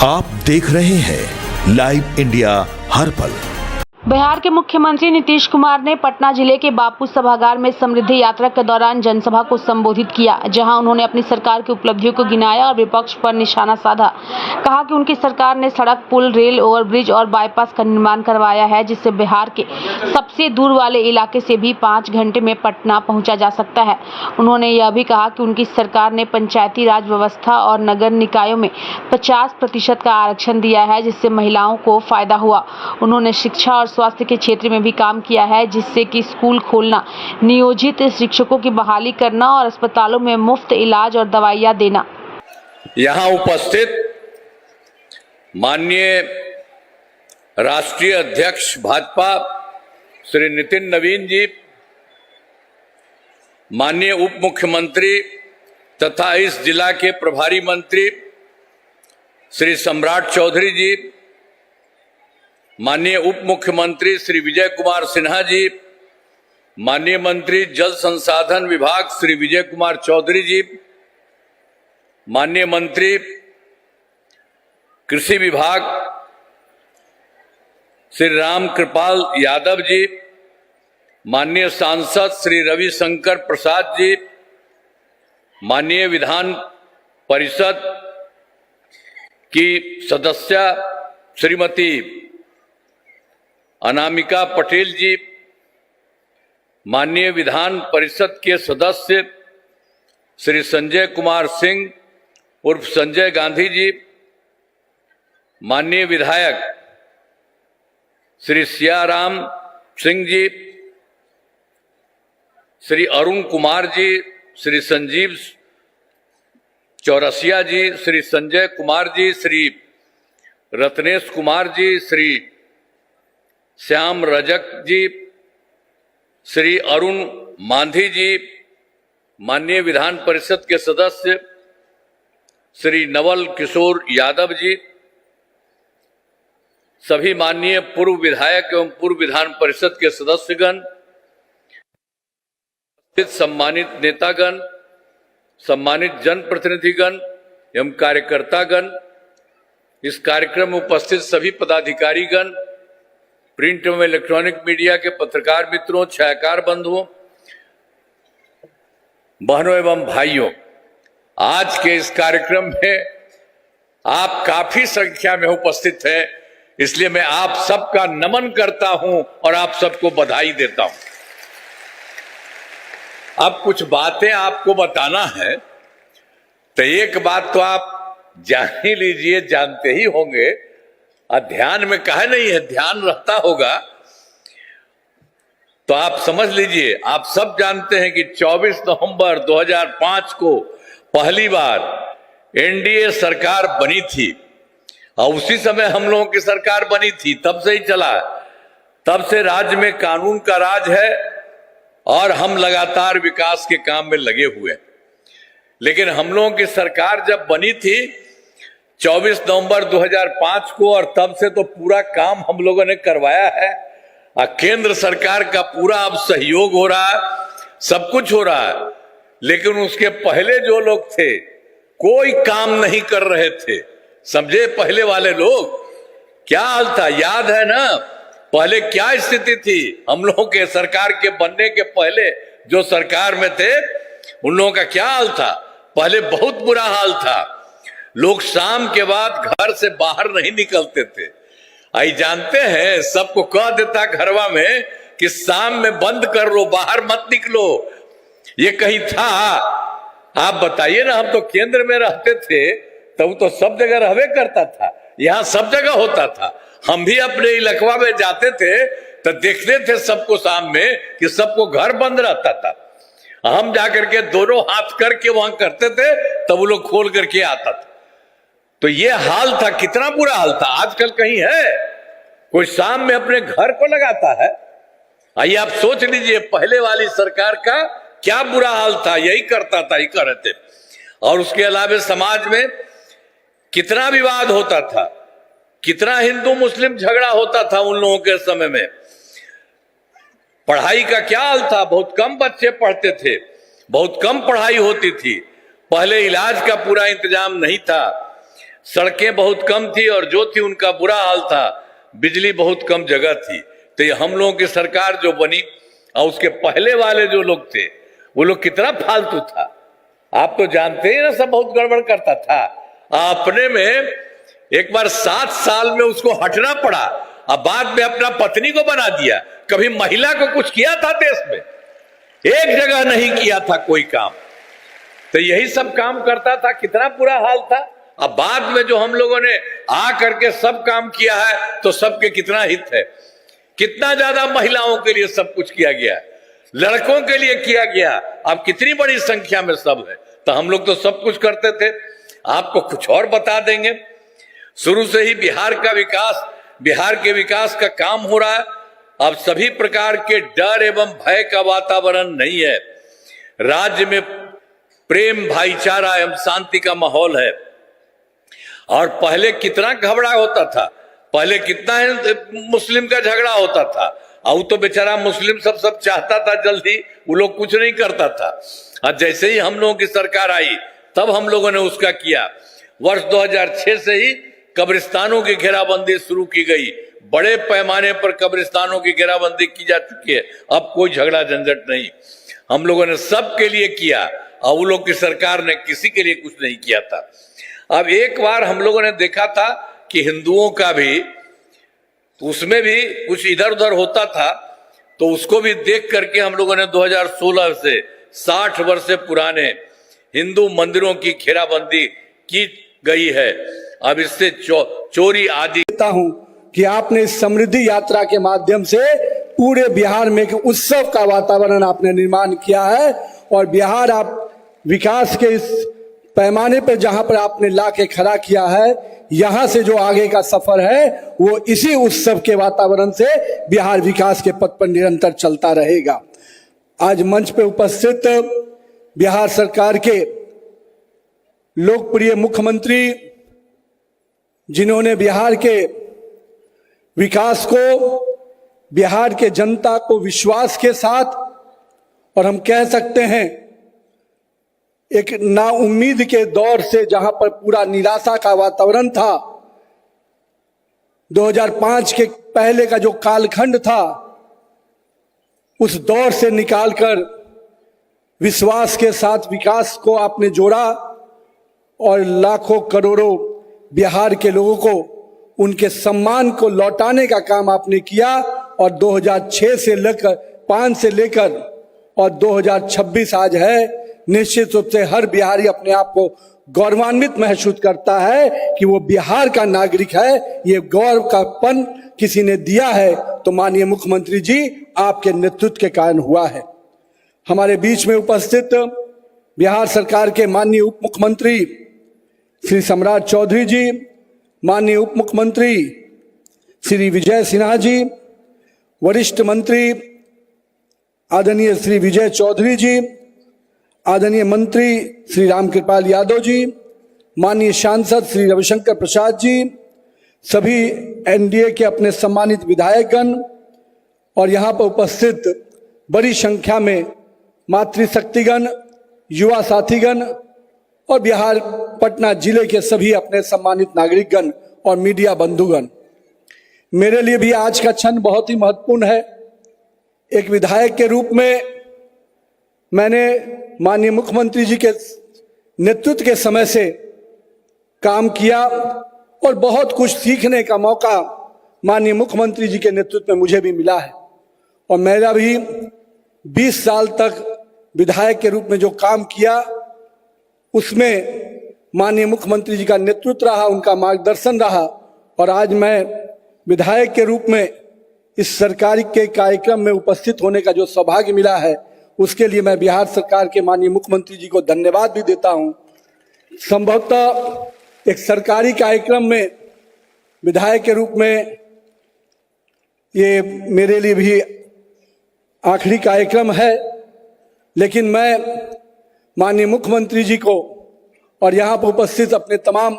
आप देख रहे हैं लाइव इंडिया हर पल। बिहार के मुख्यमंत्री नीतीश कुमार ने पटना जिले के बापू सभागार में समृद्धि यात्रा के दौरान जनसभा को संबोधित किया, जहां उन्होंने अपनी सरकार की उपलब्धियों को गिनाया और विपक्ष पर निशाना साधा। कहा कि उनकी सरकार ने सड़क, पुल, रेल, ओवरब्रिज और बाईपास का निर्माण करवाया है, जिससे बिहार के सबसे दूर वाले इलाके से भी 5 घंटे में पटना पहुंचा जा सकता है। उन्होंने यह भी कहा कि उनकी सरकार ने पंचायती राज व्यवस्था और नगर निकायों में 50% का आरक्षण दिया है, जिससे महिलाओं को फायदा हुआ। उन्होंने शिक्षा और स्वास्थ्य के क्षेत्र में भी काम किया है, जिससे कि स्कूल खोलना, नियोजित शिक्षकों की बहाली करना और अस्पतालों में मुफ्त इलाज और दवाइयां देना। यहां उपस्थित माननीय राष्ट्रीय अध्यक्ष भाजपा श्री नितिन नवीन जी, माननीय उप मुख्यमंत्री तथा इस जिला के प्रभारी मंत्री श्री सम्राट चौधरी जी, माननीय उप मुख्यमंत्री श्री विजय कुमार सिन्हा जी, माननीय मंत्री जल संसाधन विभाग श्री विजय कुमार चौधरी जी, माननीय मंत्री कृषि विभाग श्री राम कृपाल यादव जी, माननीय सांसद श्री रविशंकर प्रसाद जी, माननीय विधान परिषद की सदस्य श्रीमती अनामिका पटेल जी, माननीय विधान परिषद के सदस्य श्री संजय कुमार सिंह उर्फ संजय गांधी जी, माननीय विधायक श्री सियाराम सिंह जी, श्री अरुण कुमार जी, श्री संजीव चौरसिया जी, श्री संजय कुमार जी, श्री रत्नेश कुमार जी, श्री श्याम रजक जी, श्री अरुण मांझी जी, माननीय विधान परिषद के सदस्य श्री नवल किशोर यादव जी, सभी माननीय पूर्व विधायक एवं पूर्व विधान परिषद के सदस्यगण, सम्मानित नेतागण, सम्मानित जनप्रतिनिधिगण एवं कार्यकर्तागण, इस कार्यक्रम में उपस्थित सभी पदाधिकारीगण, प्रिंट एवं इलेक्ट्रॉनिक मीडिया के पत्रकार मित्रों, छायाकार बंधुओं, बहनों एवं भाइयों, आज के इस कार्यक्रम में आप काफी संख्या में उपस्थित हैं, इसलिए मैं आप सबका नमन करता हूं और आप सबको बधाई देता हूं। अब कुछ बातें आपको बताना है, तो एक बात तो आप जान ही लीजिए, जानते ही होंगे, ध्यान में कहा नहीं है, ध्यान रहता होगा तो आप समझ लीजिए। आप सब जानते हैं कि 24 नवंबर 2005 को पहली बार एनडीए सरकार बनी थी और उसी समय हम लोगों की सरकार बनी थी, तब से ही चला, तब से राज्य में कानून का राज है और हम लगातार विकास के काम में लगे हुए। लेकिन हम लोगों की सरकार जब बनी थी 24 नवंबर 2005 को, और तब से तो पूरा काम हम लोगों ने करवाया है और केंद्र सरकार का पूरा अब सहयोग हो रहा है, सब कुछ हो रहा है। लेकिन उसके पहले जो लोग थे कोई काम नहीं कर रहे थे, समझे? पहले वाले लोग क्या हाल था, याद है ना? पहले क्या स्थिति थी हम लोगों के सरकार के बनने के पहले? जो सरकार में थे उन लोगों का क्या हाल था? पहले बहुत बुरा हाल था। लोग शाम के बाद घर से बाहर नहीं निकलते थे। आई जानते हैं, सबको कह देता घरवा में कि शाम में बंद कर लो, बाहर मत निकलो। ये कहीं था? आप बताइए ना, हम तो केंद्र में रहते थे तब तो सब जगह रहवे करता था, यहां सब जगह होता था। हम भी अपने इलाका में जाते थे तो देखते थे सबको शाम में कि सबको घर बंद रहता था। हम जाकर के दोनों हाथ करके वहां करते थे, तब वो लोग खोल करके आता था। तो ये हाल था, कितना बुरा हाल था। आजकल कहीं है कोई शाम में अपने घर को लगाता है? आइए आप सोच लीजिए, पहले वाली सरकार का क्या बुरा हाल था। यही करता था, यही कर रहे थे। और उसके अलावा समाज में कितना विवाद होता था, कितना हिंदू मुस्लिम झगड़ा होता था उन लोगों के समय में। पढ़ाई का क्या हाल था, बहुत कम बच्चे पढ़ते थे, बहुत कम पढ़ाई होती थी। पहले इलाज का पूरा इंतजाम नहीं था। सड़कें बहुत कम थी और जो थी उनका बुरा हाल था, बिजली बहुत कम जगह थी। तो ये हम लोगों की सरकार जो बनी और उसके पहले वाले जो लोग थे वो लोग कितना फालतू था, आप तो जानते ही ना, सब बहुत गड़बड़ करता था। अपने में एक बार 7 साल में उसको हटना पड़ा, अब बाद में अपना पत्नी को बना दिया। कभी महिला को कुछ किया था देश में? एक जगह नहीं किया था कोई काम। तो यही सब काम करता था, कितना बुरा हाल था। अब बाद में जो हम लोगों ने आ करके सब काम किया है तो सबके कितना हित है, कितना ज्यादा महिलाओं के लिए सब कुछ किया गया, लड़कों के लिए किया गया। अब कितनी बड़ी संख्या में सब है। तो हम लोग तो सब कुछ करते थे। आपको कुछ और बता देंगे, शुरू से ही बिहार के विकास का काम हो रहा है। अब सभी प्रकार के डर एवं भय का वातावरण नहीं है। राज्य में प्रेम, भाईचारा एवं शांति का माहौल है। और पहले कितना घबरा होता था, पहले कितना मुस्लिम का झगड़ा होता था। और तो बेचारा मुस्लिम सब चाहता था जल्दी, वो लोग कुछ नहीं करता था। और जैसे ही हम लोगों की सरकार आई तब हम लोगों ने उसका किया। वर्ष 2006 से ही कब्रिस्तानों की घेराबंदी शुरू की गई। बड़े पैमाने पर कब्रिस्तानों की घेराबंदी की जा चुकी है। अब कोई झगड़ा झंझट नहीं, हम लोगों ने सबके लिए किया और वो लोग की सरकार ने किसी के लिए कुछ नहीं किया था। अब एक बार हम लोगों ने देखा था कि हिंदुओं का भी, तो उसमें भी कुछ इधर उधर होता था, तो उसको भी देख करके हम लोगों ने 2016 से 60 वर्ष से पुराने हिंदू मंदिरों की घेराबंदी की गई है। अब इससे चोरी आदि हूं कि आपने इस समृद्धि यात्रा के माध्यम से पूरे बिहार में एक उत्सव का वातावरण आपने निर्माण किया है। और बिहार आप विकास के इस पैमाने पर जहां पर आपने ला के खड़ा किया है, यहां से जो आगे का सफर है वो इसी उत्सव के वातावरण से बिहार विकास के पथ पर निरंतर चलता रहेगा। आज मंच पे उपस्थित बिहार सरकार के लोकप्रिय मुख्यमंत्री, जिन्होंने बिहार के विकास को, बिहार के जनता को विश्वास के साथ, और हम कह सकते हैं एक नाउम्मीद के दौर से जहां पर पूरा निराशा का वातावरण था, 2005 के पहले का जो कालखंड था, उस दौर से निकालकर विश्वास के साथ विकास को आपने जोड़ा और लाखों करोड़ों बिहार के लोगों को उनके सम्मान को लौटाने का काम आपने किया। और 2006 से लेकर 5 से लेकर और 2026 आज है, निश्चित रूप से हर बिहारी अपने आप को गौरवान्वित महसूस करता है कि वो बिहार का नागरिक है। ये गौरव का पन किसी ने दिया है तो माननीय मुख्यमंत्री जी आपके नेतृत्व के कारण हुआ है। हमारे बीच में उपस्थित बिहार सरकार के माननीय उप मुख्यमंत्री श्री सम्राट चौधरी जी, माननीय उप मुख्यमंत्री श्री विजय सिन्हा जी, वरिष्ठ मंत्री आदरणीय श्री विजय चौधरी जी, आदरणीय मंत्री श्री रामकृपाल यादव जी, माननीय सांसद श्री रविशंकर प्रसाद जी, सभी एनडीए के अपने सम्मानित विधायकगण और यहाँ पर उपस्थित बड़ी संख्या में मातृशक्तिगण, युवा साथीगण और बिहार पटना जिले के सभी अपने सम्मानित नागरिकगण और मीडिया बंधुगण, मेरे लिए भी आज का क्षण बहुत ही महत्वपूर्ण है। एक विधायक के रूप में मैंने माननीय मुख्यमंत्री जी के नेतृत्व के समय से काम किया और बहुत कुछ सीखने का मौका माननीय मुख्यमंत्री जी के नेतृत्व में मुझे भी मिला है। और मेरा भी 20 साल तक विधायक के रूप में जो काम किया उसमें माननीय मुख्यमंत्री जी का नेतृत्व रहा, उनका मार्गदर्शन रहा। और आज मैं विधायक के रूप में इस सरकार के कार्यक्रम में उपस्थित होने का जो सौभाग्य मिला है, उसके लिए मैं बिहार सरकार के माननीय मुख्यमंत्री जी को धन्यवाद भी देता हूं। संभवतः एक सरकारी कार्यक्रम में विधायक के रूप में ये मेरे लिए भी आखिरी कार्यक्रम है, लेकिन मैं माननीय मुख्यमंत्री जी को और यहाँ पर उपस्थित अपने तमाम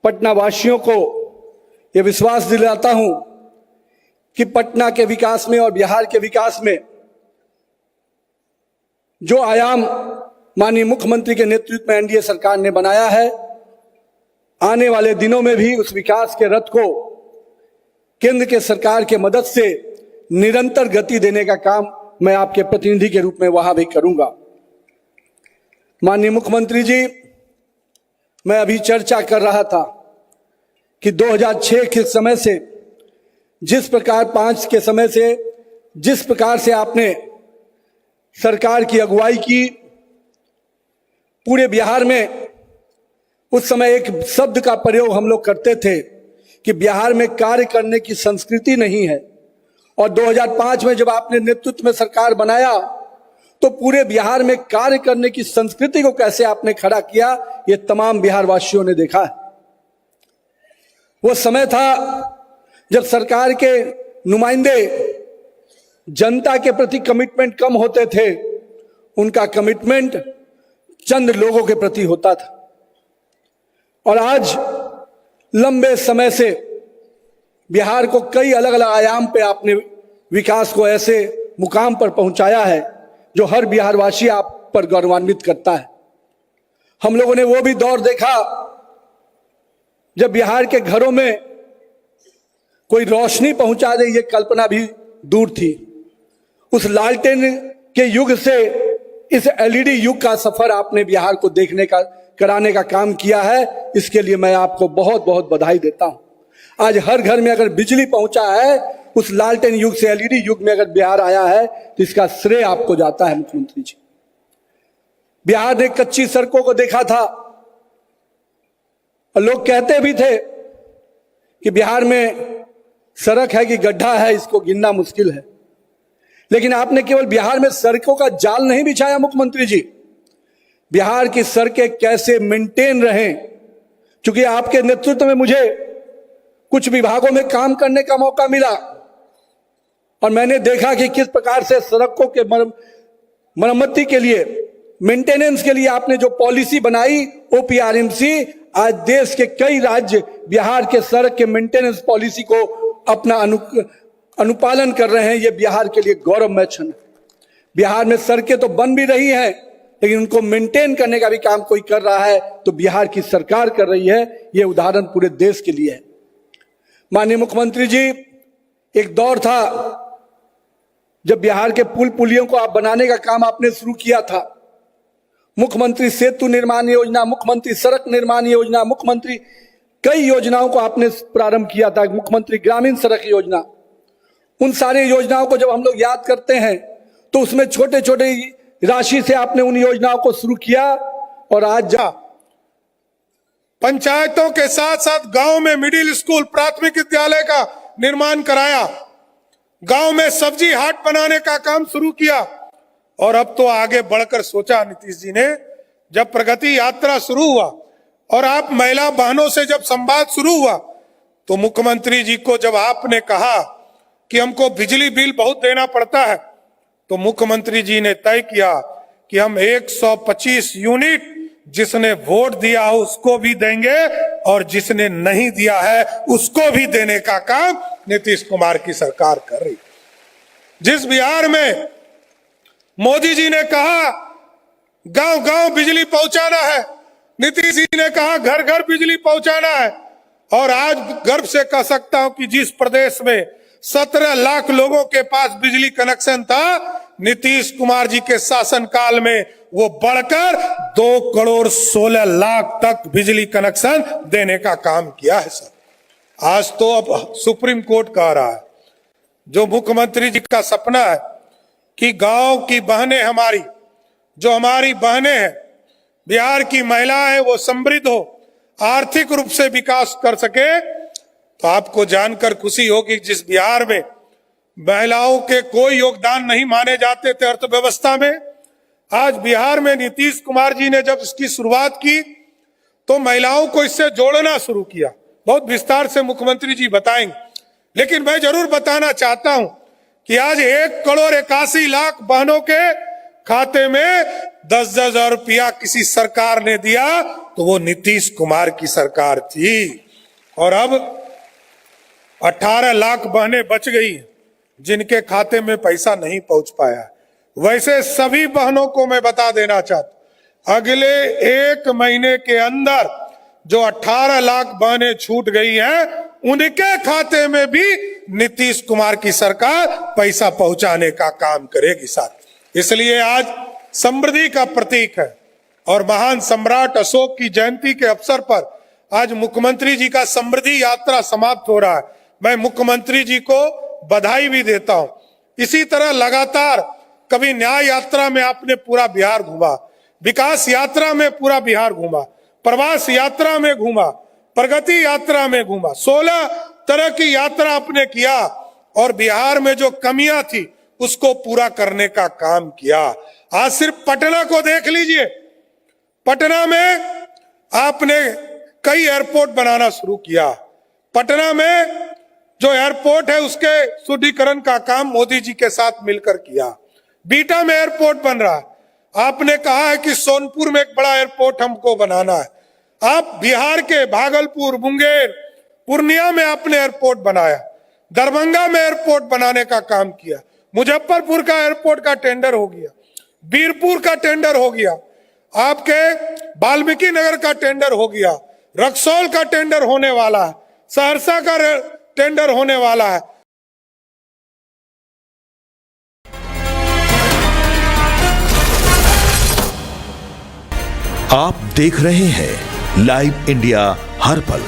पटना वासियों को ये विश्वास दिलाता हूं कि पटना के विकास में और बिहार के विकास में जो आयाम माननीय मुख्यमंत्री के नेतृत्व में एनडीए सरकार ने बनाया है, आने वाले दिनों में भी उस विकास के रथ को केंद्र के सरकार के मदद से निरंतर गति देने का काम मैं आपके प्रतिनिधि के रूप में वहां भी करूंगा। माननीय मुख्यमंत्री जी, मैं अभी चर्चा कर रहा था कि 2006 के समय से जिस प्रकार 5 के समय से जिस प्रकार से आपने सरकार की अगुवाई की, पूरे बिहार में उस समय एक शब्द का प्रयोग हम लोग करते थे कि बिहार में कार्य करने की संस्कृति नहीं है। और 2005 में जब आपने नेतृत्व में सरकार बनाया तो पूरे बिहार में कार्य करने की संस्कृति को कैसे आपने खड़ा किया, ये तमाम बिहार वासियों ने देखा है। वो समय था जब सरकार के नुमाइंदे जनता के प्रति कमिटमेंट कम होते थे, उनका कमिटमेंट चंद लोगों के प्रति होता था। और आज लंबे समय से बिहार को कई अलग अलग आयाम पे आपने विकास को ऐसे मुकाम पर पहुंचाया है जो हर बिहारवासी आप पर गौरवान्वित करता है। हम लोगों ने वो भी दौर देखा जब बिहार के घरों में कोई रोशनी पहुंचा दे, ये कल्पना भी दूर थी। उस लालटेन के युग से इस एलईडी युग का सफर आपने बिहार को कराने का काम किया है। इसके लिए मैं आपको बहुत बहुत बधाई देता हूं। आज हर घर में अगर बिजली पहुंचा है, उस लालटेन युग से एलईडी युग में अगर बिहार आया है तो इसका श्रेय आपको जाता है मुख्यमंत्री जी। बिहार ने कच्ची सड़कों को देखा था और लोग कहते भी थे कि बिहार में सड़क है कि गड्ढा है, इसको गिनना मुश्किल है। लेकिन आपने केवल बिहार में सड़कों का जाल नहीं बिछाया मुख्यमंत्री जी, बिहार की सड़कें कैसे मेंटेन रहें। क्योंकि आपके नेतृत्व में मुझे कुछ विभागों में काम करने का मौका मिला और मैंने देखा कि किस प्रकार से सड़कों के मरम्मती के लिए, मेंटेनेंस के लिए आपने जो पॉलिसी बनाई ओपीआरएमसी, आज देश के कई राज्य बिहार के सड़क के मेंटेनेंस पॉलिसी को अपना अनुपालन कर रहे हैं। ये बिहार के लिए गौरवमय क्षण है। बिहार में सड़कें तो बन भी रही हैं, लेकिन उनको मेंटेन करने का भी काम कोई कर रहा है तो बिहार की सरकार कर रही है। ये उदाहरण पूरे देश के लिए है। माननीय मुख्यमंत्री जी, एक दौर था जब बिहार के पुल पुलियों को आप बनाने का काम आपने शुरू किया था। मुख्यमंत्री सेतु निर्माण योजना, मुख्यमंत्री सड़क निर्माण योजना, मुख्यमंत्री कई योजनाओं को आपने प्रारंभ किया था, मुख्यमंत्री ग्रामीण सड़क योजना। उन सारी योजनाओं को जब हम लोग याद करते हैं तो उसमें छोटे छोटे राशि से आपने उन योजनाओं को शुरू किया और आज पंचायतों के साथ साथ गांव में मिडिल स्कूल, प्राथमिक विद्यालय का निर्माण कराया, गांव में सब्जी हाट बनाने का काम शुरू किया। और अब तो आगे बढ़कर सोचा नीतीश जी ने, जब प्रगति यात्रा शुरू हुआ और आप महिला बहनों से जब संवाद शुरू हुआ तो मुख्यमंत्री जी को जब आपने कहा कि हमको बिजली बिल बहुत देना पड़ता है, तो मुख्यमंत्री जी ने तय किया कि हम 125 यूनिट जिसने वोट दिया हो उसको भी देंगे और जिसने नहीं दिया है उसको भी देने का काम नीतीश कुमार की सरकार कर रही। जिस बिहार में मोदी जी ने कहा गांव गांव बिजली पहुंचाना है, नीतीश जी ने कहा घर घर बिजली पहुंचाना है। और आज गर्व से कह सकता हूं कि जिस प्रदेश में 17 लाख लोगों के पास बिजली कनेक्शन था, नीतीश कुमार जी के शासनकाल में वो बढ़कर 2 करोड़ 16 लाख तक बिजली कनेक्शन देने का काम किया है सर। आज तो अब सुप्रीम कोर्ट कह रहा है, जो मुख्यमंत्री जी का सपना है कि गांव की बहनें हमारी, जो हमारी बहनें हैं, बिहार की महिलाएं वो समृद्ध हो, आर्थिक रूप से विकास कर सके। तो आपको जानकर खुशी होगी, जिस बिहार में महिलाओं के कोई योगदान नहीं माने जाते थे अर्थव्यवस्था में, आज बिहार में नीतीश कुमार जी ने जब इसकी शुरुआत की तो महिलाओं को इससे जोड़ना शुरू किया। बहुत विस्तार से मुख्यमंत्री जी बताएंगे, लेकिन मैं जरूर बताना चाहता हूं कि आज 1 करोड़ 81 लाख बहनों के खाते में 10-10 हजार रुपया किसी सरकार ने दिया तो वो नीतीश कुमार की सरकार थी। और अब 18 लाख बहनें बच गई जिनके खाते में पैसा नहीं पहुंच पाया। वैसे सभी बहनों को मैं बता देना चाहता हूं, अगले 1 महीने के अंदर जो 18 लाख बहनें छूट गई हैं, उनके खाते में भी नीतीश कुमार की सरकार पैसा पहुंचाने का काम करेगी साथ। इसलिए आज समृद्धि का प्रतीक है और महान सम्राट अशोक की जयंती के अवसर पर आज मुख्यमंत्री जी का समृद्धि यात्रा समाप्त हो रहा है। मैं मुख्यमंत्री जी को बधाई भी देता हूं। इसी तरह लगातार कभी न्याय यात्रा में आपने पूरा बिहार घूमा, विकास यात्रा में पूरा बिहार घूमा, प्रवास यात्रा में घूमा, प्रगति यात्रा में घूमा, 16 तरह की यात्रा आपने किया और बिहार में जो कमियां थी उसको पूरा करने का काम किया। आज सिर्फ पटना को देख लीजिए, पटना में आपने कई एयरपोर्ट बनाना शुरू किया। पटना में जो एयरपोर्ट है उसके सुदृढ़ीकरण का काम मोदी जी के साथ मिलकर किया। बीटा में एयरपोर्ट बन रहा है। आपने कहा है कि सोनपुर में एक बड़ा एयरपोर्ट हमको बनाना है। आप बिहार के भागलपुर, मुंगेर, पूर्णिया में आपने एयरपोर्ट बनाया, दरभंगा में एयरपोर्ट बनाने का काम किया, मुजफ्फरपुर का एयरपोर्ट का टेंडर हो गया, बीरपुर का टेंडर हो गया, आपके वाल्मीकि नगर का टेंडर हो गया, रक्सौल का टेंडर होने वाला है, सहरसा का टेंडर होने वाला है। आप देख रहे हैं लाइव इंडिया हर पल।